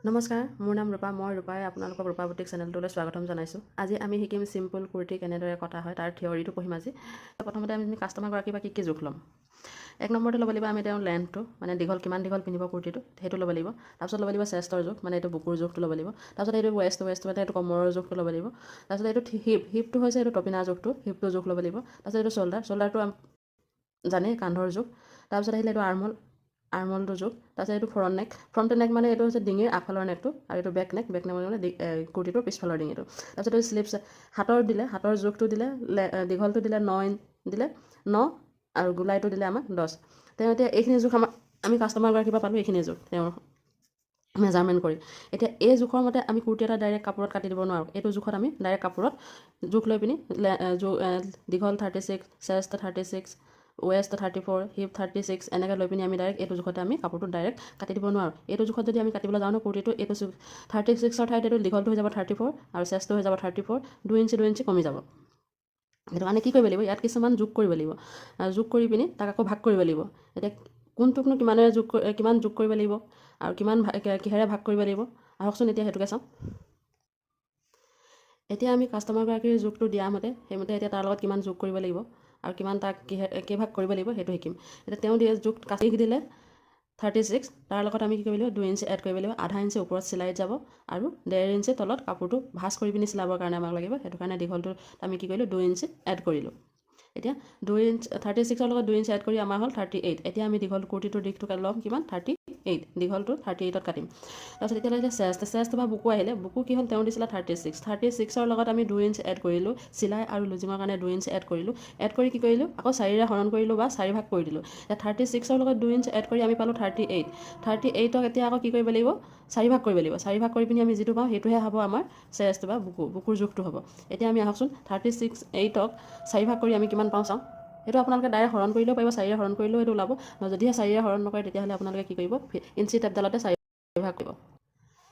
নমস্কাৰ, মোৰ নাম ৰূপা। মই ৰূপাই আপোনালোকক ৰূপা বুটিক চেনেলটোলৈ স্বাগতম জনাইছোঁ। আজি আমি শিকিম চিম্পল কুৰ্তি কেনেদৰে কটা হয় তাৰ থিয়ৰিটো পঢ়িম আজি। প্ৰথমতে আমি কাষ্টমাৰগৰাকীৰ পৰা কি জোখ ল'ম। এক নম্বৰতে ল'ব লাগিব আমি তেওঁৰ লেন্থটো, মানে কিমান দীঘল পিন্ধিব কুৰ্তিটো সেইটো ল'ব লাগিব। তাৰপিছত ল'ব লাগিব চেষ্টৰ জোখ, মানে এইটো বুকুৰ জোখটো ল'ব লাগিব। তাৰপিছত এইটো ৱেষ্ট মানে এইটো কমৰৰ জোখটো ল'ব লাগিব। তাৰপিছত এইটো হিপটো হৈছে এইটো টপিনাৰ জোখটো, হিপটো জোখ ল'ব লাগিব। তাৰপিছত এইটো চল্ডাৰটো জানেই কান্ধৰ জোখ। তাৰপিছত আহিলে এইটো আৰ্মলটো জোখ। তাৰপিছত এইটো ফ্ৰণ্ট নেক মানে এইটো হৈছে ডিঙিৰ আগফালৰ নেকটো, আৰু এইটো বেক নেক মানে কুৰ্তিটোৰ পিছফালৰ ডিঙিটো। তাৰপিছত এইটো স্লিপছ হাতৰ জোখটো দিলে, দীঘলটো দিলে 9 দিলে 9 আৰু গোলাইটো দিলে আমাক 10। তেওঁ এতিয়া এইখিনি জোখ আমি কাষ্টমাৰগৰাকীৰ পৰা পালোঁ, এইখিনি জোখ তেওঁৰ মেজাৰমেণ্ট কৰি। এতিয়া এই জোখৰ মতে আমি কুৰ্তি এটা ডাইৰেক্ট কাপোৰত কাটি দিব নোৱাৰোঁ। এইটো জোখত আমি ডাইৰেক্ট কাপোৰত জোখ লৈ পিনি দীঘল 36, চেষ্ট 36, ৱেষ্ট 34, হিপ 36 এনেকৈ লৈ পিনি আমি ডাইৰেক্ট এইটো জোখতে আমি কাপোৰটো ডাইৰেক্ট কাটি দিব নোৱাৰোঁ। এইটো জোখত যদি আমি কাটিবলৈ যাওঁ কুৰ্তিটো, এইটো 36ৰ ঠাইত এইটো দীঘলটো হৈ যাব 34 আৰু চেষ্টটো হৈ যাব 34, 2 ইঞ্চি কমি যাব। সেইটো কাৰণে কি কৰিব লাগিব, ইয়াত কিছুমান যোগ কৰিব লাগিব। যোগ কৰি পিনি তাক আকৌ ভাগ কৰিব লাগিব। এতিয়া কোনটোকনো কিমান যোগ কৰিব লাগিব আৰু কিহেৰে ভাগ কৰিব লাগিব, আহকচোন এতিয়া সেইটোকে চাওঁ। এতিয়া আমি কাষ্টমাৰগৰাকীৰ জোখটো দিয়া মতে সেইমতে এতিয়া তাৰ লগত কিমান যোগ কৰিব লাগিব আৰু কিমান তাক কেইভাগ কৰিব লাগিব সেইটো শিকিম। এতিয়া তেওঁ জোখ কাটি দিলে 36, তাৰ লগত আমি কি কৰিব লাগিব 2 ইঞ্চি এড কৰিব লাগিব। আধা ইঞ্চি ওপৰত চিলাইত যাব আৰু 1.5 ইঞ্চি তলত কাপোৰটো ভাঁজ কৰি পিনি চিলাবৰ কাৰণে আমাক লাগিব। সেইটো কাৰণে দীঘলটোত আমি কি কৰিলোঁ 2 ইঞ্চি এড কৰিলোঁ। এতিয়া 36ৰ লগত 2 ইঞ্চি এড কৰি আমাৰ হ'ল 38। এতিয়া আমি দীঘল কুৰ্তিটোৰ দিশটো ল'ম কিমান 38, দীঘলটো 38ত কাটিম। তাৰপিছত এতিয়া লাগিলে চেষ্ট বা বুকু আহিলে, বুকু কি হ'ল তেওঁ দিছিলে 36ৰ লগত আমি 2 ইঞ্চি এড কৰিলোঁ, চিলাই আৰু লুজিঙৰ কাৰণে 2 ইঞ্চি এড কৰিলোঁ। এড কৰি কি কৰিলোঁ আকৌ 4ৰে হৰণ কৰিলোঁ বা 4 ভাগ কৰি দিলোঁ। এতিয়া 36ৰ লগত 2 ইঞ্চি এড কৰি আমি পালোঁ 38ক এতিয়া আকৌ কি কৰিব লাগিব 4 ভাগ কৰিব লাগিব। 4 ভাগ কৰি পিনি আমি যিটো পাওঁ সেইটোহে হ'ব আমাৰ চেষ্ট বা বুকুৰ জোখটো হ'ব। এতিয়া আমি আহকচোন 38ক 4 ভাগ কৰি আমি কিমান পাওঁ চাওঁ। সেইটো আপোনালোকে ডাইৰেক্ট হৰণ কৰিলেও পাৰিব, 4ৰে হৰণ কৰিলেও সেইটো ওলাব। যদিহে 4ৰে হৰণ নকৰে তেতিয়াহ'লে আপোনালোকে কি কৰিব ইঞ্চি টেপডালতে 4 ভাগ কৰিব।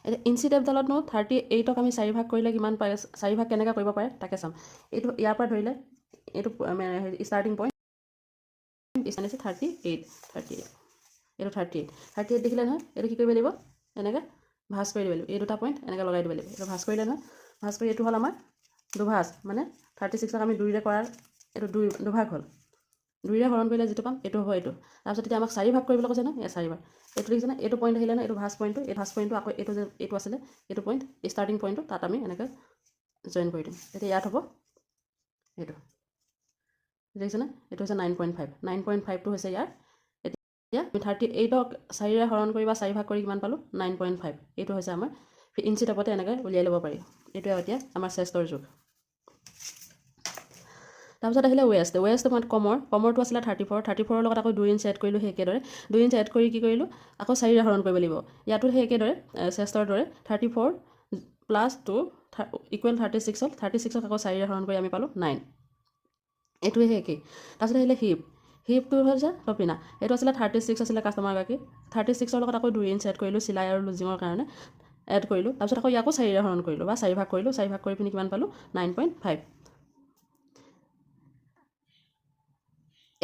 এতিয়া ইঞ্চি টেপডালতনো 38ক আমি 4 ভাগ কৰিলে কিমান পায়, 4 ভাগ কেনেকৈ কৰিব পাৰে তাকে চাম। এইটো ইয়াৰ পৰা ধৰিলে এইটো ষ্টাৰ্টিং পইণ্ট 38, এইটো 38 দেখিলে নহয়। এইটো কি কৰিব লাগিব এনেকৈ ভাঁজ কৰি দিব লাগিব। এই দুটা পইণ্ট এনেকৈ লগাই দিব লাগিব। এইটো ভাঁজ কৰিলে নহয়, ভাঁজ কৰি এইটো হ'ল আমাৰ দুভাঁজ, মানে 36ক আমি 2ৰে কৰাৰ এইটো দুভাগ হ'ল। 2ৰে হৰণ কৰিলে যিটো পাম এইটো হ'ব এইটো। তাৰপিছত এতিয়া আমাক 4 ভাগ কৰিবলৈ কৈছে নহয়, 4 ভাগ এইটো দেখিছেনে, এইটো পইণ্ট আহিলে নহয়, এইটো ভাঁজ পইণ্টটো। এই ভাঁজ পইণ্টটো আকৌ এইটো আছিলে এইটো পইণ্ট ষ্টাৰ্টিং পইণ্টটো, তাত আমি এনেকৈ জইন কৰি দিম। তেতিয়া ইয়াত হ'ব এইটো দেখিছেনে, এইটো হৈছে 9.5টো হৈছে ইয়াৰ। এতিয়া আমি 38ক 4ৰে হৰণ কৰি বা 4 ভাগ কৰি কিমান পালোঁ 9.5। এইটো হৈছে আমাৰ ইঞ্চি টেপতে এনেকৈ উলিয়াই ল'ব পাৰি। এইটোৱে এতিয়া আমাৰ চেষ্টৰ জোখ। তাৰপিছত আহিলে ৱেষ্ট মানে কমৰটো আছিলে 34ৰ লগত আকৌ 2 ইঞ্চি এড কৰিলোঁ। সেই একেদৰে 2 ইঞ্চি এড কৰি কি কৰিলোঁ আকৌ 4ৰে হৰণ কৰিব লাগিব। ইয়াতো সেই একেদৰে চেষ্টৰ দৰে 34 + 2 = 36 হ'ল। 36ক আকৌ 4ৰে হৰণ কৰি আমি পালোঁ 9। এইটোৱে সেই একেই। তাৰপিছত আহিলে হিপটো হৈছে টপিনা। এইটো আছিলে 36 আছিলে কাষ্টমাৰগৰাকী। 36ৰ লগত আকৌ 2 ইঞ্চি এড কৰিলোঁ চিলাই আৰু লুজিঙৰ কাৰণে এড কৰিলোঁ। তাৰপিছত আকৌ ইয়াকো 4ৰে হৰণ কৰিলোঁ বা 4 ভাগ কৰিলোঁ। 4 ভাগ কৰি পিনি কিমান পালোঁ 9.5।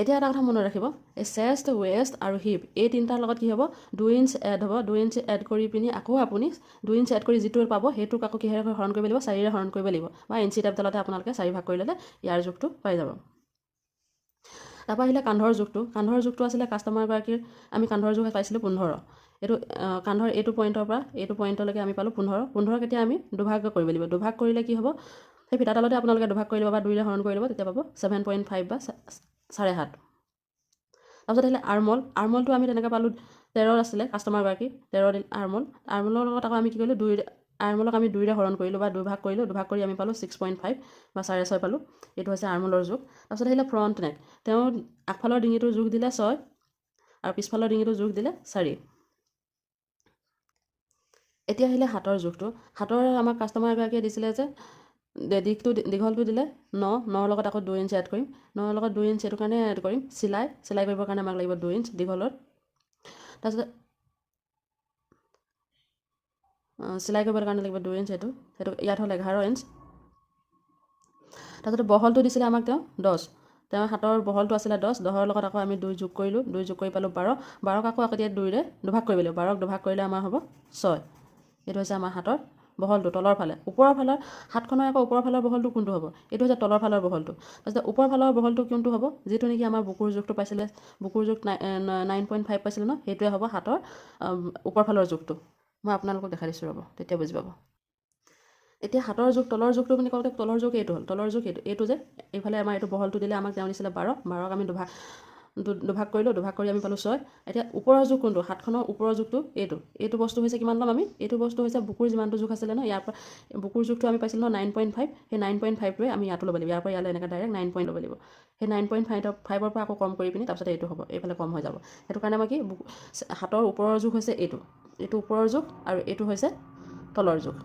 এতিয়া এটা কথা মনত ৰাখিব, এই চেষ্ট, ৱেষ্ট আৰু হিপ এই তিনিটাৰ লগত কি হ'ব 2 ইঞ্চি এড হ'ব। 2 ইঞ্চি এড কৰি পিনি আকৌ আপুনি 2 ইঞ্চি এড কৰি যিটো পাব সেইটোক আকৌ কিহেৰে হৰণ কৰিব লাগিব 4ৰে হৰণ কৰিব লাগিব, বা ইঞ্চি টেপডালতে আপোনালোকে 4 ভাগ কৰি ল'লে ইয়াৰ জোখটো পাই যাব। তাৰপৰা আহিলে কান্ধৰ জোখটো আছিলে কাষ্টমাৰগৰাকীৰ, আমি কান্ধৰ জোখ পাইছিলোঁ 15। এইটো কান্ধৰ এইটো পইণ্টৰ পৰা এইটো পইণ্টলৈকে আমি পালোঁ 15। কেতিয়া আমি দুভাগ কৰিব লাগিব। দুভাগ কৰিলে কি হ'ব সেই ফিটাডালতে আপোনালোকে দুভাগ কৰি ল'ব বা 2ৰে হৰণ কৰি ল'ব, তেতিয়া পাব 7.5 বা 7.5। তাৰপিছত আহিলে আৰ্মলটো আমি তেনেকৈ পালোঁ 13 আছিলে কাষ্টমাৰগৰাকী 13 আৰ্মলৰ লগত আকৌ আমি কি কৰিলোঁ আৰ্মলক আমি 2ৰে হৰণ কৰিলোঁ বা দুভাগ কৰি আমি পালোঁ 6.5 বা 6.5 পালোঁ। এইটো হৈছে আৰ্মলৰ জোখ। তাৰপিছত আহিলে ফ্ৰণ্ট নেক, তেওঁ আগফালৰ ডিঙিটোৰ জোখ দিলে 6 আৰু পিছফালৰ ডিঙিটোৰ জোখ দিলে 4। এতিয়া আহিলে হাতৰ জোখটো। হাতৰ আমাক কাষ্টমাৰগৰাকীয়ে দিছিলে যে দীঘলটো দিলে 9ৰ লগত আকৌ 2 ইঞ্চি এড কৰিম। 9ৰ লগত 2 ইঞ্চি এইটো কাৰণে এড কৰিম চিলাই কৰিবৰ কাৰণে আমাক লাগিব 2 ইঞ্চি দীঘলত। তাৰপিছত চিলাই কৰিবৰ কাৰণে লাগিব 2 ইঞ্চি, সেইটো ইয়াত হ'ল 11 ইঞ্চ। তাৰপিছত বহলটো দিছিলে আমাক তেওঁ 10। তেওঁৰ হাতৰ বহলটো আছিলে 10ৰ লগত আকৌ আমি 2 যোগ কৰিলোঁ, 2 যোগ কৰি পালোঁ 12। 12ক আকৌ ইয়াত 2ৰে দুভাগ কৰিব লাগিব। 12ক দুভাগ কৰিলে আমাৰ হ'ব 6। এইটো হৈছে আমাৰ হাতৰ বহলটো তলৰ ফালে। ওপৰৰ ফালৰ হাতখনৰ আকৌ ওপৰৰ ফালৰ বহলটো কোনটো হ'ব? এইটো হৈছে তলৰ ফালৰ বহলটো। তাৰপিছত ওপৰ ফালৰ বহলটো কোনটো হ'ব? যিটো নেকি আমাৰ বুকুৰ জোখটো পাইছিলে, বুকুৰ জোখ 9.5 পাইছিলে ন, সেইটোৱে হ'ব হাতৰ ওপৰ ফালৰ জোখটো। মই আপোনালোকক দেখাই দিছোঁ ৰ'ব, তেতিয়া বুজি পাব। এতিয়া হাতৰ জোখ তলৰ জোখটো বুলি কওঁতে তলৰ জোখ এইটো হ'ল, তলৰ জোখ এইটো যে এইফালে আমাৰ এইটো বহলটো দিলে আমাক তেওঁ দিছিলে 12, 12ক আমি দুভাগ কৰিলোঁ, দুভাগ কৰি আমি পালোঁ 6। এতিয়া ওপৰৰ জোখ কোনটো? হাতখনৰ ওপৰৰ জোখটো এইটো বস্তু হৈছে কিমান ল'ম আমি? এইটো বস্তু হৈছে বুকুৰ যিমানটো জোখ আছিলে ন, ইয়াৰ পৰা বুকুৰ জোখটো আমি পাইছিলোঁ ন 9.5, সেই 9.5টোৱে আমি ইয়াতো ল'ব লাগিব। ইয়াৰ পৰা ইয়ালৈ এনেকৈ ডাইৰেক্ট 9 পইণ্ট ল'ব লাগিব। সেই 9.5ৰ পৰা আকৌ কম কৰি পিনি তাৰপিছত এইটো হ'ব, এইফালে কম হৈ যাব। সেইটো কাৰণে আমাৰ কি হাতৰ ওপৰৰ জোখ হৈছে এইটো ওপৰৰ জোখ আৰু এইটো হৈছে তলৰ জোখ।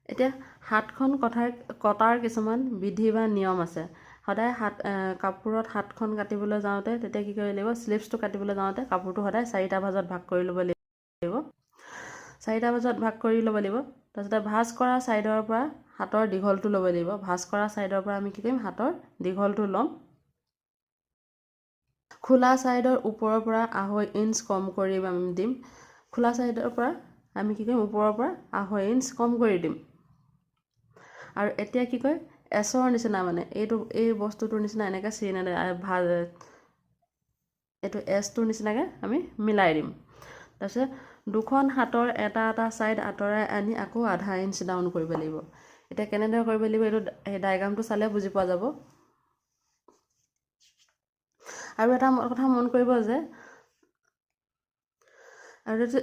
এতিয়া হাতখন কটাৰ কিছুমান বিধি বা নিয়ম আছে। সদায় কাপোৰত হাতখন কাটিবলৈ যাওঁতে তেতিয়া কি কৰিব লাগিব? স্লিভছটো কাটিবলৈ যাওঁতে কাপোৰটো সদায় 4টা ভাজত ভাগ কৰি ল'ব লাগিব। 4টা ভাজত ভাগ কৰি ল'ব লাগিব। তাৰপিছতে ভাঁজ কৰা ছাইডৰ পৰা হাতৰ দীঘলটো ল'ব লাগিব। ভাঁজ কৰা ছাইডৰ পৰা আমি কি কৰিম? হাতৰ দীঘলটো ল'ম। খোলা ছাইডৰ ওপৰৰ পৰা 1/2 ইঞ্চ কম কৰি আমি দিম। খোলা ছাইডৰ পৰা আমি কি কৰিম? ওপৰৰ পৰা 1/2 ইঞ্চ কম কৰি দিম। আৰু এতিয়া কি কয়? এছৰ নিচিনা মানে এই বস্তুটোৰ নিচিনা এনেকৈ এইটো এছটোৰ নিচিনাকৈ আমি মিলাই দিম। তাৰপিছত দুখন হাতৰ এটা ছাইড আঁতৰাই আনি আকৌ 1/2 ইঞ্চ ডাউন কৰিব লাগিব। এতিয়া কেনেদৰে কৰিব লাগিব? এইটো ডায়েগ্ৰামটো চালে বুজি পোৱা যাব। আৰু এটা কথা মন কৰিব যে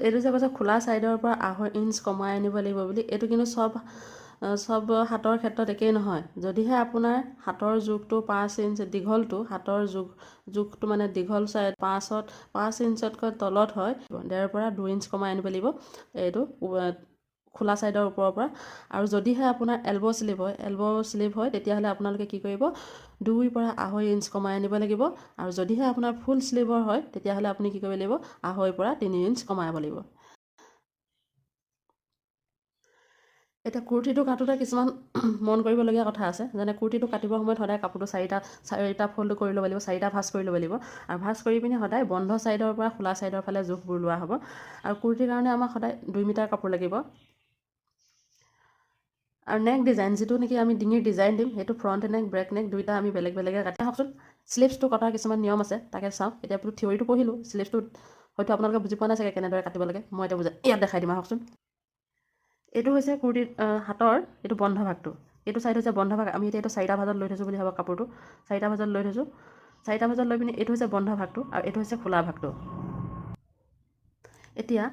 এইটো যে কৈছে খোলা ছাইডৰ পৰা 1/2 ইঞ্চ কমাই আনিব লাগিব বুলি, এইটো কিন্তু চব হাতৰ ক্ষেত্ৰত একেই নহয়। যদিহে আপোনাৰ হাতৰ জোখটো 5 ইঞ্চ দীঘলটো, হাতৰ জোখটো মানে দীঘল ছাইড 5 ইঞ্চতকৈ তলত হয়, 1.5 পৰা 2 ইঞ্চ কমাই আনিব লাগিব এইটো খোলা ছাইডৰ ওপৰৰ পৰা। আৰু যদিহে আপোনাৰ এলব' স্লিভ হয় তেতিয়াহ'লে আপোনালোকে কি কৰিব? 2 পৰা 1/2 ইঞ্চ কমাই আনিব লাগিব। আৰু যদিহে আপোনাৰ ফুল স্লিভৰ হয় তেতিয়াহ'লে আপুনি কি কৰিব লাগিব? 1/2 পৰা 3 ইঞ্চ কমাব লাগিব। এতিয়া কুৰ্তীটো কাটোতে কিছুমান মন কৰিবলগীয়া কথা আছে। যেনে কুৰ্তীটো কাটিবৰ সময়ত সদায় কাপোৰটো 4টা ফ'ল্ড কৰি ল'ব লাগিব, 4টা ভাঁজ কৰি ল'ব লাগিব। আৰু ভাঁজ কৰি পিনি সদায় বন্ধ ছাইডৰ পৰা খোলা ছাইডৰ ফালে জোখবোৰ লোৱা হ'ব। আৰু কুৰ্তীৰ কাৰণে আমাক সদায় 2 মিটাৰ কাপোৰ লাগিব। আৰু নেক ডিজাইন যিটো নেকি আমি ডিঙিৰ ডিজাইন দিম, সেইটো ফ্ৰণ্ট নেক, বেক নেক দুইটা আমি বেলেগ বেলেগে কাটি আহকচোন। স্লিভছটো কটাৰ কিছুমান নিয়ম আছে, তাকে চাওঁ। এতিয়া থিয়ৰিটো পঢ়িলোঁ, স্লিভছটো হয়তো আপোনালোকে বুজি পোৱা নাই চাগে কেনেদৰে কাটিব লাগে। মই এতিয়া ইয়াত দেখাই দিম আহকচোন। এইটো হৈছে কুৰ্তীৰ হাতৰ এইটো বন্ধ ভাগটো। এইটো ছাইড হৈছে বন্ধ ভাগ। আমি এতিয়া এইটো 4টা ভাজত লৈ থৈছোঁ বুলি ভাবক কাপোৰটো। 4টা ভাজত লৈ থৈছোঁ। 4টা ভাজত লৈ পিনি এইটো হৈছে বন্ধ ভাগটো আৰু এইটো হৈছে খোলা ভাগটো। এতিয়া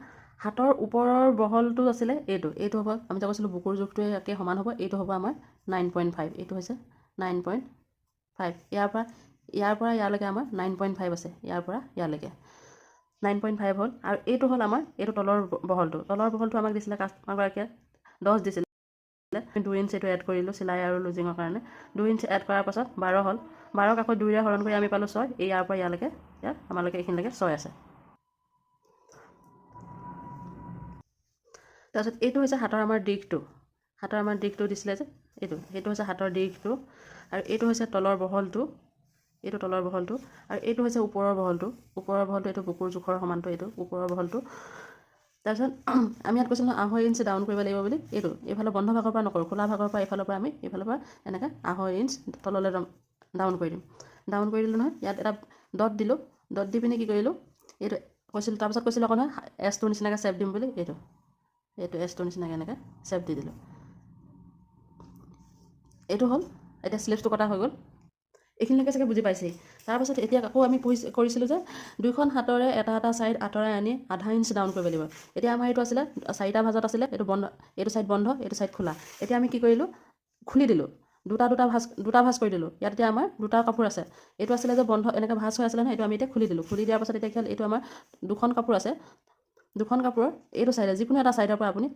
হাতৰ ওপৰৰ বহলটো আছিলে এইটো হ'ব, আমি যে কৈছিলোঁ বুকুৰ জোখটোৱে একে সমান হ'ব। এইটো হ'ব আমাৰ 9.5, এইটো হৈছে 9.5। ইয়াৰ পৰা ইয়ালৈকে আমাৰ 9.5 আছে, ইয়াৰ পৰা ইয়ালৈকে 9.5 হ'ল। আৰু এইটো হ'ল আমাৰ তলৰ বহলটো আমাক দিছিলে কাষ্টমাৰগৰাকীয়ে 10 দিছিলে। 2 ইঞ্চ এইটো এড কৰিলোঁ চিলাই আৰু লুজিঙৰ কাৰণে। 2 ইঞ্চ এড কৰাৰ পাছত 12 হ'ল। 12ক আকৌ 2ৰে হৰণ কৰি আমি পালোঁ 6। ইয়াৰ পৰা ইয়ালৈকে আমালৈকে এইখিনিলৈকে 6 আছে। তাৰপিছত এইটো হৈছে হাতৰ আমাৰ দীঘটো দিছিলে যে সেইটো হৈছে হাতৰ দীঘটো। আৰু এইটো হৈছে তলৰ বহলটো, আৰু এইটো হৈছে ওপৰৰ বহলটো। এইটো বুকুৰ জোখৰ সমানটো, এইটো ওপৰৰ বহলটো। তাৰপিছত আমি ইয়াত কৈছিলোঁ 1/2 ইঞ্চ ডাউন কৰিব লাগিব বুলি। এইফালে বন্ধ ভাগৰ পৰা নকৰোঁ, খোলা ভাগৰ পৰা এইফালৰ পৰা এনেকৈ 1/2 ইঞ্চ তললৈ ডাউন কৰি দিম। ডাউন কৰি দিলোঁ নহয়, ইয়াত এটা ডট দিলোঁ। ডট দি পিনি কি কৰিলোঁ? এইটো কৈছিলোঁ, তাৰপাছত কৈছিলোঁ আকৌ নহয় এছটোৰ নিচিনাকৈ চেপ দিম বুলি। এইটো এছটোৰ নিচিনাকৈ এনেকৈ চেপ দি দিলোঁ। এইটো হ'ল। এতিয়া স্লিভছটো কটা হৈ গ'ল। এইখিনিলৈকে চাগে বুজি পাইছেই। তাৰপাছত এতিয়া আকৌ আমি কৰিছিলোঁ যে 2খন হাতৰে এটা ছাইড আঁতৰাই আনি 1/2 ইঞ্চ ডাউন কৰিব লাগিব। এতিয়া আমাৰ এইটো আছিলে 4টা ভাজত আছিলে, এইটো ছাইড বন্ধ, এইটো ছাইড খোলা। এতিয়া আমি কি কৰিলোঁ? খুলি দিলোঁ। দুটা ভাঁজ কৰি দিলোঁ। ইয়াত এতিয়া আমাৰ 2টা কাপোৰ আছে। এইটো আছিলে যে বন্ধ এনেকৈ ভাঁজ হৈ আছিলে নহয়, এইটো আমি এতিয়া খুলি দিলোঁ। খুলি দিয়াৰ পাছত এতিয়া কি হ'ল? এইটো আমাৰ 2খন কাপোৰ আছে। 2খন কাপোৰৰ এইটো ছাইডে যিকোনো এটা ছাইডৰ পৰা আপুনি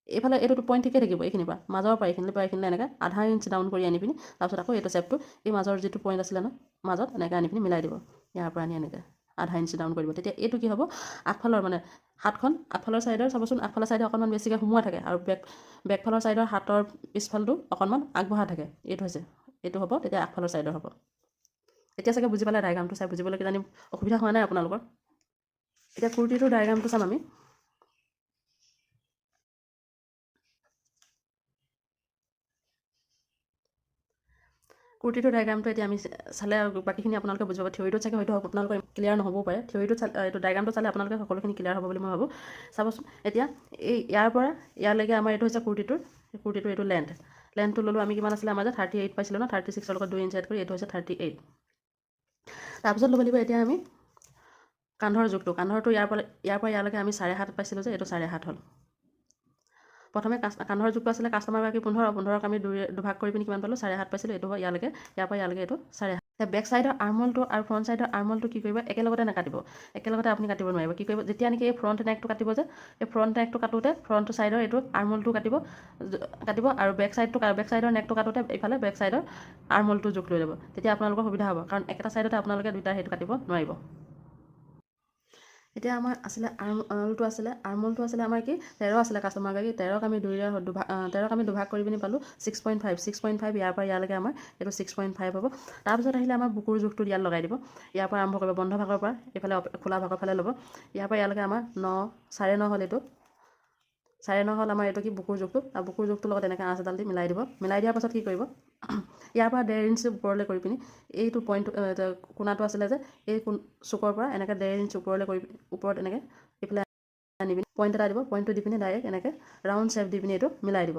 এইফালে এইটো পইণ্ট ঠিকে থাকিব। এইখিনিৰ পৰা মাজৰ পৰা এইখিনিলৈ এনেকৈ 1/2 ইঞ্চ ডাউন কৰি আনি পিনি তাৰপিছত আকৌ এইটো চেপটো এই মাজৰ যিটো পইণ্ট আছিলে ন মাজত এনেকৈ আনি পিনি মিলাই দিব। ইয়াৰ পৰা আনি এনেকৈ 1/2 ইঞ্চ ডাউন কৰিব। তেতিয়া এইটো কি হ'ব? আগফালৰ মানে হাতখন আগফালৰ ছাইডৰ চাবচোন, আগফালৰ ছাইডে অকণমান বেছিকৈ সোমোৱা থাকে আৰু বেকফালৰ ছাইডৰ হাতৰ পিছফালটো অকণমান আগবঢ়া থাকে। এইটো হ'ব, তেতিয়া আগফালৰ ছাইডৰ হ'ব। এতিয়া চাগে বুজি পালে ডায়েগ্ৰামটো চাই বুজিবলৈ কিজানি অসুবিধা হোৱা নাই আপোনালোকৰ। এতিয়া কুৰ্তীটোৰ ডায়েগ্ৰামটো চাম আমি। কুৰ্তিটোৰ ডায়েগ্ৰামটো এতিয়া আমি চালে বাকীখিনি আপোনালোকে বুজিব। থিয়ৰিটো চাগে হয়তো আপোনালোকৰ ক্লিয়াৰ নহ'বও পাৰে। থিয়ৰিটো এইটো ডায়েগ্ৰামটো চালে আপোনালোকে সকলোখিনি ক্লিয়াৰ হ'ব বুলি মই ভাবোঁ। চাবচোন এতিয়া এই ইয়াৰ পৰা ইয়ালৈকে আমাৰ এইটো হৈছে কুৰ্তিটোৰ এইটো লেন্থটো ল'লোঁ আমি কিমান আছিলে আমাৰ যে 38 পাইছিলোঁ ন, 36ৰ লগত 2 ইঞ্চি এড কৰি এইটো হৈছে 38। তাৰপিছত ল'ব লাগিব এতিয়া আমি কান্ধৰ জোখটো। কান্ধৰটো ইয়াৰ পৰা ইয়ালৈকে আমি 7.5 পাইছিলোঁ যে এইটো 7.5 হ'ল। প্ৰথমে কান্ধৰ জোখটো আছিলে কাষ্টমাৰগৰাকী 15ক আমি দুভাগ কৰি পিনি কিমান পালোঁ 7.5 পাইছিলোঁ। এইটো ইয়ালৈকে ইয়াৰ পৰা ইয়ালৈকে এইটো 7.5। বেক চাইডৰ আৰ্মহোলটো আৰু ফ্ৰণ্ট চাইডৰ আৰ্মহোলটো কি কৰিব একেলগতে নাকাটিব। একেলগতে আপুনি কাটিব নোৱাৰিব। কি কৰিব যেতিয়া নেকি এই ফ্ৰণ্ট নেকটো কাটিব যে এই ফ্ৰণ্ট নেকটো কাটোতে ফ্ৰণ্ট চাইডৰ এইটো আৰ্মহোলটো কাটিব আৰু বেক চাইডৰ নেকটো কাটোতে এইফালে বেক চাইডৰ আৰ্মহোলটো জোখ লৈ ল'ব। তেতিয়া আপোনালোকৰ সুবিধা হ'ব, কাৰণ একেটা চাইডতে আপোনালোকে দুইটা সেইটো কাটিব নোৱাৰিব। এতিয়া আমাৰ আছিলে আৰ্মহোলটো আছিলে আমাৰ কি 13 আছিলে কাষ্টমাৰগৰাকী 13ক আমি দুভাগ কৰি পিনি পালোঁ 6.5 ইয়াৰ পৰা ইয়ালৈকে আমাৰ এইটো 6.5 হ'ব। তাৰপিছত আহিলে আমাৰ বুকুৰ জোখটো ইয়াত লগাই দিব। ইয়াৰ পৰা আৰম্ভ কৰিব বন্ধ ভাগৰ পৰা এইফালে খোলা ভাগৰ ফালে ল'ব। ইয়াৰ পৰা ইয়ালৈকে আমাৰ 9.5 হ'ল। এইটো 9.5 হ'ল আমাৰ এইটো কি বুকুৰ জোখটো, আৰু বুকুৰ জোখটোৰ লগত এনেকৈ আঁচ এডাল দি মিলাই দিব। মিলাই দিয়াৰ পাছত কি কৰিব ইয়াৰ পৰা 1.5 ইঞ্চি ওপৰলৈ কৰি পিনি এইটো পইণ্টটো কোণাটো আছিলে যে এই চুকৰ পৰা এনেকৈ 1.5 ইঞ্চি ওপৰলৈ কৰি ওপৰত এনেকৈ এইফালে আনি পিনি পইণ্ট এটা দিব। পইণ্টটো দি পিনি ডাইৰেক্ট এনেকৈ ৰাউণ্ড শ্বেপ দি পিনি এইটো মিলাই দিব।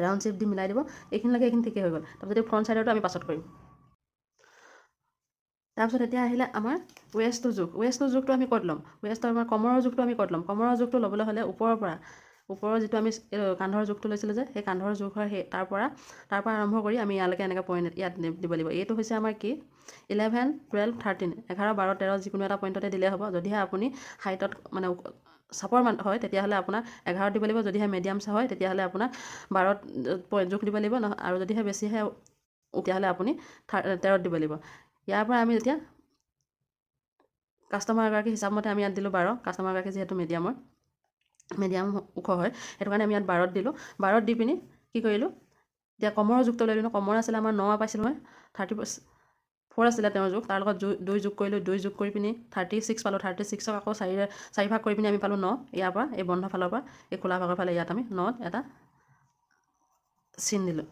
ৰাউণ্ড শ্বেপ দি মিলাই দিব। এইখিনিলৈকে এইখিনি ঠিকেই হৈ গ'ল। তাৰপিছত এই ফ্ৰণ্ট চাইডৰটো আমি পাছত কৰিম। তাৰপিছত এতিয়া আহিলে আমাৰ ৱেষ্টটোৰ জোখটো আমি ক'ত ল'ম? আমাৰ কমৰৰ জোখটো আমি ক'ত ল'ম? কমৰৰ জোখটো ল'বলৈ হ'লে ওপৰৰ যিটো আমি কান্ধৰ জোখটো লৈছিলোঁ যে সেই কান্ধৰ জোখৰ তাৰ পৰা আৰম্ভ কৰি আমি ইয়ালৈকে এনেকৈ পইণ্ট ইয়াত দিব লাগিব। এইটো হৈছে আমাৰ কি 11, 12, 13 11, 12, 13 যিকোনো এটা পইণ্টতে দিলে হ'ব। যদিহে আপুনি হাইটত মানে চাপৰ হয় তেতিয়াহ'লে আপোনাক 11 দিব লাগিব। যদিহে মিডিয়াম হয় তেতিয়াহ'লে আপোনাক 12 জোখ দিব লাগিব। আৰু যদিহে বেছিহে তেতিয়াহ'লে আপুনি 13 দিব লাগিব। ইয়াৰ পৰা আমি এতিয়া কাষ্টমাৰগৰাকী হিচাপমতে আমি ইয়াত দিলোঁ 12। কাষ্টমাৰগৰাকী যিহেতু মিডিয়াম ওখ হয় সেইটো কাৰণে আমি ইয়াত 12 দিলোঁ। 12 দি পিনি কি কৰিলোঁ এতিয়া কমৰৰ জোখটো লৈ দিলোঁ। কমৰ আছিলে আমাৰ 9 পাইছিলোঁ মই 34 আছিলে তেওঁৰ জোখ। তাৰ লগত 2 যোগ কৰিলোঁ। 2 যোগ কৰি পিনি 36 পালোঁ। 36ক আকৌ 4 ভাগ কৰি পিনি আমি পালোঁ 9। ইয়াৰ পৰা এই বন্ধ ফালৰ পৰা এই খোলা ভাগৰ ফালে ইয়াত আমি 9ত এটা চিন দিলোঁ।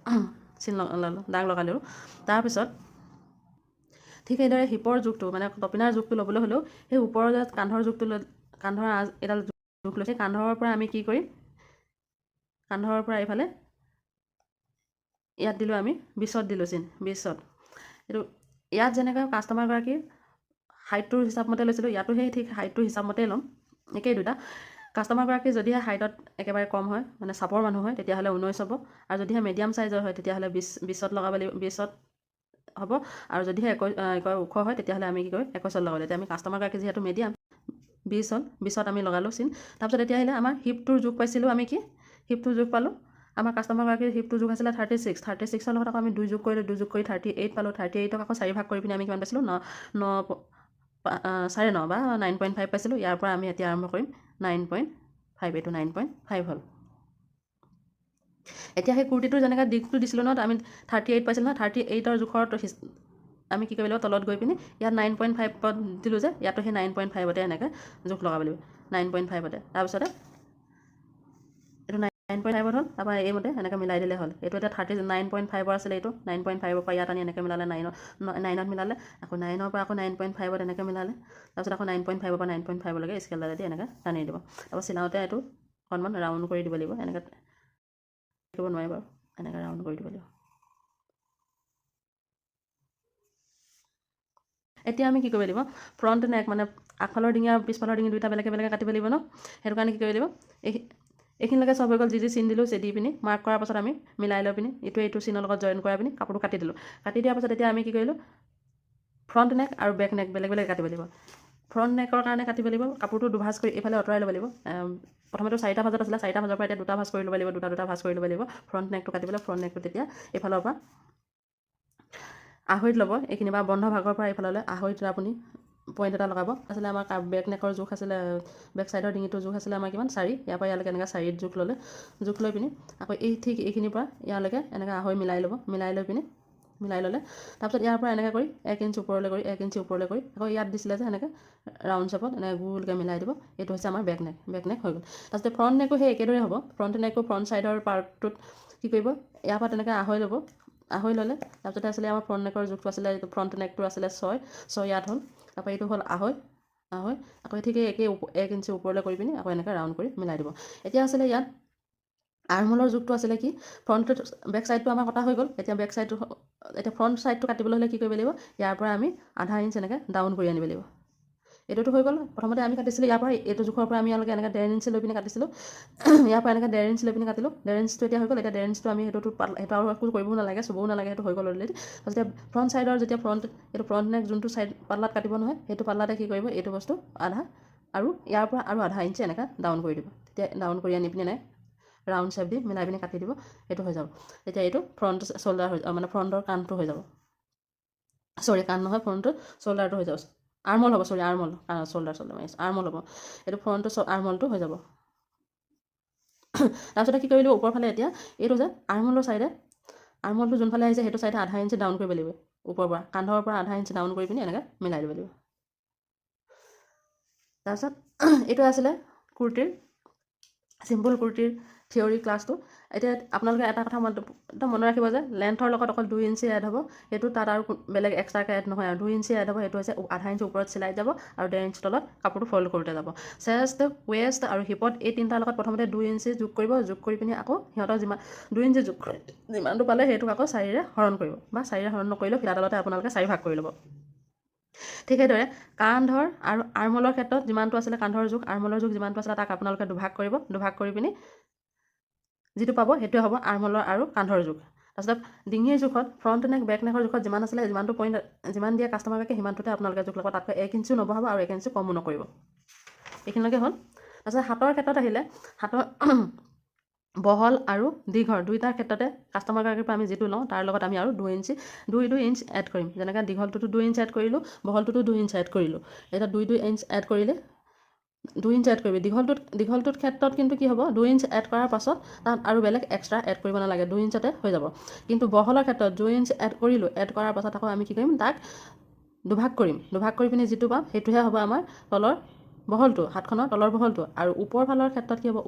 দাগ লগালোঁ। তাৰপিছত ঠিক সেইদৰে হিপৰ জোখটো মানে টপিনাৰ জোখটো ল'বলৈ হ'লেও সেই ওপৰৰ যে কান্ধৰ এডাল জোখ লৈছে কান্ধৰ পৰা আমি কি কৰিম কান্ধৰ পৰা এইফালে ইয়াত দিলোঁ আমি 20ত দিলোঁ চিন 20ত। এইটো ইয়াত যেনেকৈ কাষ্টমাৰগৰাকীৰ হাইটটোৰ হিচাপমতে লৈছিলোঁ ইয়াতো সেই ঠিক হাইটটোৰ হিচাপমতেই ল'ম। একেই দুটা। কাষ্টমাৰগৰাকী যদিহে হাইটত একেবাৰে কম হয় মানে চাপৰ মানুহ হয় তেতিয়াহ'লে 19 হ'ব। আৰু যদিহে মিডিয়াম চাইজৰ হয় তেতিয়াহ'লে 20ত লগাব লাগিব 20ত হ'ব। আৰু যদিহে ওখ হয় তেতিয়াহ'লে আমি কি কৰিম 21ত লগাব লাগিব। এতিয়া আমি কাষ্টমাৰগৰাকী যিহেতু মিডিয়াম 20 হ'ল 20ত আমি লগালোঁ চিন। তাৰপিছত এতিয়া আহিলে আমাৰ হিপটোৰ জোখ পাইছিলোঁ আমি কি হিপটোৰ জোখ পালোঁ। আমাৰ কাষ্টমাৰগৰাকীৰ হিপটোৰ জোখ আছিলে 36ৰ লগত আকৌ আমি 2 যোগ কৰিলোঁ। 2 যোগ কৰি 38 পালোঁ। 38ক আকৌ 4 ভাগ কৰি পিনি আমি কিমান পাইছিলোঁ 9.5 বা 9.5 পাইছিলোঁ। ইয়াৰ পৰা আমি এতিয়া আৰম্ভ কৰিম 9.5 এইটো 9.5 হ'ল। এতিয়া সেই কুৰ্তিটোৰ যেনেকৈ দিশটো দিছিলোঁ ন আমি 38 পাইছিলোঁ ন 38ৰ জোখৰ আমি কি কৰিব লাগিব তলত গৈ পিনি ইয়াত 9.5 দিলোঁ যে ইয়াতো সেই 9.5তে এনেকৈ জোখ লগাব লাগিব 9.5তে। তাৰপিছতে এইটো 9.5 হ'ল। তাৰপৰা এইমতে এনেকৈ মিলাই দিলে হ'ল। এইটো এতিয়া 9.5 আছিলে এইটো 9.5 পৰা ইয়াত আনি এনেকৈ মিলালে 9ত মিলালে আকৌ 9ৰ পৰা আকৌ 9.5 এনেকৈ মিলালে। তাৰপিছত আকৌ 9.5 পৰা 9.5লৈকে স্কেলডালেদি এনেকৈ টানি দিব। তাৰপৰা চিলাওঁতে এইটো অকণমান ৰাউণ্ড কৰি দিব লাগিব। এনেকৈ কৰিব নোৱাৰে বাৰু এনেকৈ ৰাউণ্ড কৰি দিব লাগিব। এতিয়া আমি কি কৰিব লাগিব ফ্ৰণ্ট নেক মানে আগফালৰ ডিঙি আৰু পিছফালৰ ডিঙি দুইটা বেলেগে কাটিব লাগিব ন। সেইটো কাৰণে কি কৰিব লাগিব এইখিনিলৈকে চব হৈ গ'ল। যি চিন দিলোঁ দি পিনি মাৰ্ক কৰাৰ পাছত আমি মিলাই লৈ পিনি এইটো চিনৰ লগত জইন কৰাই পিনি কাপোৰটো কাটি দিলোঁ। কাটি দিয়াৰ পাছত এতিয়া আমি কি কৰিলোঁ ফ্ৰণ্ট নেক আৰু বেক নেক বেলেগ কাটিব লাগিব। ফ্ৰণ্ট নেকৰ কাৰণে কাটিব লাগিব কাপোৰটো দুভাজ কৰি এইফালে আঁতৰাই ল'ব লাগিব। প্ৰথমেতো 4টা ভাজত আছিলে 4টা ভাজৰ পৰা এতিয়া 2টা ভাজ কৰি ল'ব লাগিব। 2টা ভাজ কৰি ল'ব লাগিব ফ্ৰণ্ট নেকটো কাটিবলৈ। ফ্ৰণ্ট নেকটো তেতিয়া এইফালৰ পৰা আঢ়ৈত ল'ব। এইখিনি বা বন্ধ ভাগৰ পৰা এইফাললৈ আঢ়ৈত আপুনি পইণ্ট এটা লগাব। আছিলে আমাৰ বেক নেকৰ জোখ আছিলে বেক চাইডৰ ডিঙিটোৰ জোখ আছিলে আমাৰ কিমান 4। ইয়াৰ পৰা ইয়ালৈকে এনেকৈ 4ত জোখ লৈ পিনি আকৌ ঠিক এইখিনিৰ পৰা ইয়ালৈকে এনেকৈ আঢ়ৈ মিলাই ল'ব। মিলাই ল'লে তাৰপিছত ইয়াৰ পৰা এনেকৈ কৰি 1 ইঞ্চি ওপৰলৈ কৰি আকৌ ইয়াত দিছিলে যে এনেকৈ ৰাউণ্ড শ্বেপত এনেকৈ গোলকৈ মিলাই দিব। এইটো হৈছে আমাৰ বেক নেক হৈ গ'ল। তাৰপিছত ফ্ৰণ্ট নেকো সেই একেদৰে হ'ব। ফ্ৰণ্ট নেকো ফ্ৰণ্ট চাইডৰ পাৰ্টটোত কি কৰিব ইয়াৰ পৰা তেনেকৈ আঢ়ৈ ল'ব। আঢ়ৈ ল'লে। তাৰপিছতে আছিলে আমাৰ ফ্ৰণ্ট নেকৰ জোখটো আছিলে, এইটো ফ্ৰণ্ট নেকটো আছিলে 6 ইয়াত হ'ল। তাৰপৰা এইটো হ'ল আঢ়ৈ। আকৌ ঠিক একেই 1 ইঞ্চি ওপৰলৈ কৰি পিনি আকৌ এনেকৈ ৰাউণ্ড কৰি মিলাই দিব। এতিয়া আছিলে ইয়াত আৰ্মহোলৰ জোখটো আছিলে কি, ফ্ৰণ্টটো বেক ছাইডটো আমাৰ কটা হৈ গ'ল। এতিয়া ফ্ৰণ্ট ছাইডটো কাটিবলৈ হ'লে কি কৰিব লাগিব, ইয়াৰ পৰা আমি আধা ইঞ্চ এনেকৈ ডাউন কৰি আনিব লাগিব। এইটোতো হৈ গ'ল। প্ৰথমতে আমি কাটিছিলোঁ ইয়াৰ পৰা, এইটো জোখৰ পৰা আমি এনেকৈ 1.5 ইঞ্চি লৈ পিনি কাটিছিলোঁ। ইয়াৰ পৰা এনেকৈ 1.5 ইঞ্চি লৈ পিনি কাটিলোঁ। 1.5 ইঞ্চিটো এতিয়া হৈ গ'ল। এতিয়া 1.5 ইঞ্চিটো আমি সেইটো আৰু একো কৰিবও নালাগে, চুবও নালাগে, সেইটো হৈ গ'ল অলৰেডি। তাৰপিছত ফ্ৰণ্ট ছাইডৰ এইটো ফ্ৰণ্ট নেক যোনটো ছাইড পাল্লাত কাটিব নহয়, সেইটো পাল্লাতে কি কৰিব, এইটো বস্তু আধা আৰু ইয়াৰ পৰা আৰু আধা ইঞ্চি এনেকৈ ডাউন কৰি দিব। তেতিয়া ডাউন কৰি আনি পিনি ৰাউণ্ড শ্বেপ দি মিলাই পিনি কাটি দিব, এইটো হৈ যাব। তেতিয়া এইটো ফ্ৰণ্ট শ্ব'ল্ডাৰ হৈ যাব, মানে ফ্ৰণ্টৰ কাণটো হৈ যাব। কাণ নহয়, ফ্ৰণ্টটো শ্ব'ল্ডাৰটো হৈ যাব। আৰ্মল হ'ব, আৰ্মল, শ্ব'ল্ডাৰ মাৰিছোঁ, আৰ্মল হ'ব। এইটো ফ্ৰণ্টটো আৰ্মলটো হৈ যাব। তাৰপিছতে কি কৰিলোঁ, ওপৰ ফালে এতিয়া এইটো যে আৰ্মলটো যোনফালে আহিছে সেইটো ছাইডে আধা ইঞ্চি ডাউন কৰিব লাগিব। ওপৰৰ পৰা কান্ধৰ পৰা আধা ইঞ্চি ডাউন কৰি পিনি এনেকৈ মিলাই দিব লাগিব। তাৰপিছত এইটো আছিলে চিম্পুল কুৰ্তিৰ থিয়ৰী ক্লাছটো। এতিয়া আপোনালোকে এটা কথা একদম মনত ৰাখিব যে লেন্থৰ লগত অকল 2 ইঞ্চি এড হ'ব, সেইটো তাত আৰু বেলেগ এক্সট্ৰাকৈ এড নহয় আৰু 2 ইঞ্চি এড হ'ব। সেইটো হৈছে আধা ইঞ্চি ওপৰত চিলাই যাব আৰু 1.5 ইঞ্চি তলত কাপোৰটো ফল্ড কৰোঁতে যাব। চেষ্ট, ৱেষ্ট আৰু হিপত এই তিনিটাৰ লগত প্ৰথমতে 2 ইঞ্চি যোগ কৰিব। যোগ কৰি পিনি আকৌ সিহঁতৰ 2 ইঞ্চি যোগ কৰি যিমানটো পালে সেইটোক আকৌ 4ৰে হৰণ কৰিব, বা 4ৰে হৰণ নকৰিলেও ফিটাডালতে আপোনালোকে 4 ভাগ কৰি ল'ব। ঠিক সেইদৰে কান্ধৰ আৰু আৰ্মলৰ ক্ষেত্ৰত যিমানটো আছিলে কান্ধৰ জোখ, আৰ্মলৰ জোখ যিমানটো আছিলে তাক আপোনালোকে দুভাগ কৰিব। দুভাগ কৰি পিনি যিটো পাব সেইটোৱে হ'ব আৰ্মলৰ আৰু কান্ধৰ জোখ। তাৰপিছত ডিঙিৰ জোখত ফ্ৰণ্ট নেক বেক নেকৰ জোখত যিমান আছিলে যিমানটো পইণ্ট যিমান দিয়ে কাষ্টমাৰকে সিমানটোতে আপোনালোকে জোখ ল'ব। তাতকৈ 1 ইঞ্চিও নবঢ়াব আৰু 1 ইঞ্চি কমো নকৰিব। এইখিনিলৈকে হ'ল। তাৰপিছত হাতৰ ক্ষেত্ৰত আহিলে, হাতৰ বহল আৰু দীঘল দুইটাৰ ক্ষেত্ৰতে কাষ্টমাৰগৰাকীৰ পৰা আমি যিটো লওঁ তাৰ লগত আমি আৰু 2 ইঞ্চ এড কৰিম। যেনেকৈ দীঘলটোতো 2 ইঞ্চ এড কৰিলোঁ, বহলটোতো 2 ইঞ্চ এড কৰিলোঁ। এতিয়া 2 ইঞ্চ এড কৰিলে 2 ইঞ্চ এড কৰিবি। দীঘলটোৰ ক্ষেত্ৰত কিন্তু কি হ'ব, 2 ইঞ্চ এড কৰাৰ পাছত তাত আৰু বেলেগ এক্সট্ৰা এড কৰিব নালাগে, 2 ইঞ্চতে হৈ যাব। কিন্তু বহলৰ ক্ষেত্ৰত 2 ইঞ্চ এড কৰিলোঁ, এড কৰাৰ পাছত আকৌ আমি কি কৰিম, তাক দুভাগ কৰিম। দুভাগ কৰি পিনি যিটো পাম সেইটোহে হ'ব আমাৰ তলৰ বহলটো, হাতখনৰ তলৰ বহলটো। আৰু ওপৰ ফালৰ ক্ষেত্ৰত কি হ'ব,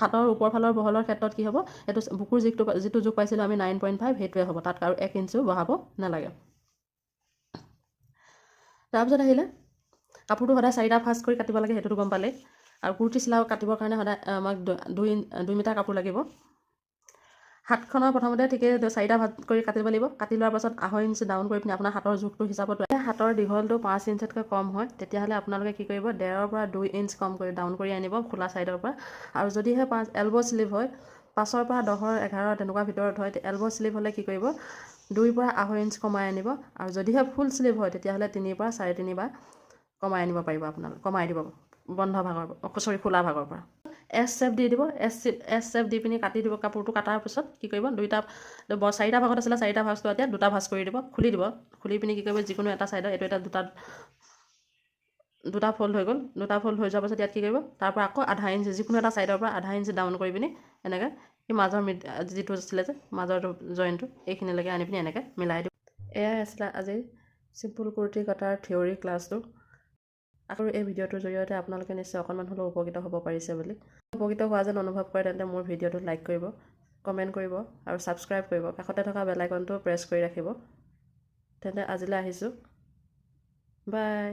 হাতৰ ওপৰ ফালৰ বহলৰ ক্ষেত্ৰত কি হ'ব, এইটো বুকুৰ যিটো জোখ পাইছিলোঁ আমি 9.5 সেইটোৱে হ'ব, তাত আৰু 1 ইঞ্চিও বঢ়াব নালাগে। তাৰপিছত আহিলে কাপোৰটো সদায় 4টা ভাঁজ কৰি কাটিব লাগে, সেইটোতো গম পালেই। আৰু কুৰ্তি চিলাও কাটিবৰ কাৰণে সদায় আমাক 2 মিটাৰ কাপোৰ লাগিব। হাতখনৰ প্ৰথমতে ঠিকেই 4টা ভাঁজ কৰি কাটিব লাগিব। কাটি লোৱাৰ পাছত 1/2 ইঞ্চি ডাউন কৰি পিনি আপোনাৰ হাতৰ জোখটো হিচাপত হাতৰ দীঘলটো 5 ইঞ্চতকৈ কম হয়, তেতিয়াহ'লে আপোনালোকে কি কৰিব, 1.5ৰ পৰা 2 ইঞ্চ কম কৰি ডাউন কৰি আনিব খোলা ছাইডৰ পৰা। আৰু যদিহে এলব' স্লিভ হয়, 5ৰ পৰা 10, 11 তেনেকুৱা ভিতৰত হয়, এলব' স্লিভ হ'লে কি কৰিব, 2ৰ পৰা 1/2 ইঞ্চ কমাই আনিব। আৰু যদিহে ফুল স্লিভ হয় তেতিয়াহ'লে 3ৰ পৰা 3.5 বাৰ কমাই আনিব পাৰিব। আপোনালোকে কমাই দিব খোলা ভাগৰ পৰা। এছ শ্বেপ দি দিব। এছ শ্বেপ দি পিনি কাটি দিব। কাপোৰটো কাটাৰ পিছত কি কৰিব, 4টা ভাগত আছিলে 4টা ভাঁজটো এতিয়া 2টা ভাঁজ কৰি দিব, খুলি দিব। খুলি পিনি কি কৰিব, যিকোনো এটা ছাইডত এইটো এটা দুটা ফল্ড হৈ গ'ল। 2টা ফল্ড হৈ যোৱাৰ পাছত ইয়াত কি কৰিব, তাৰ পৰা আকৌ 1/2 ইঞ্চি যিকোনো এটা ছাইডৰ পৰা 1/2 ইঞ্চি ডাউন কৰি পিনি এনেকৈ এই মাজৰ যিটো আছিলে যে মাজৰটো জইনটো এইখিনিলৈকে আনি পিনি এনেকৈ মিলাই দিব। এয়াই আছিলে আজি চিম্পুল কুৰ্তি কটাৰ থিয়ৰী ক্লাছটো। আকৌ এই ভিডিঅ'টোৰ জৰিয়তে আপোনালোকে নিশ্চয় অকণমান হ'লেও উপকৃত হ'ব পাৰিছে বুলি। উপকৃত হোৱা যেন অনুভৱ কৰে তেন্তে মোৰ ভিডিঅ'টো লাইক কৰিব, কমেণ্ট কৰিব আৰু ছাবস্ক্ৰাইব কৰিব। কাষতে থকা বেল আইকনটো প্ৰেছ কৰি ৰাখিব। তেন্তে আজিলৈ আহিছোঁ, বাই।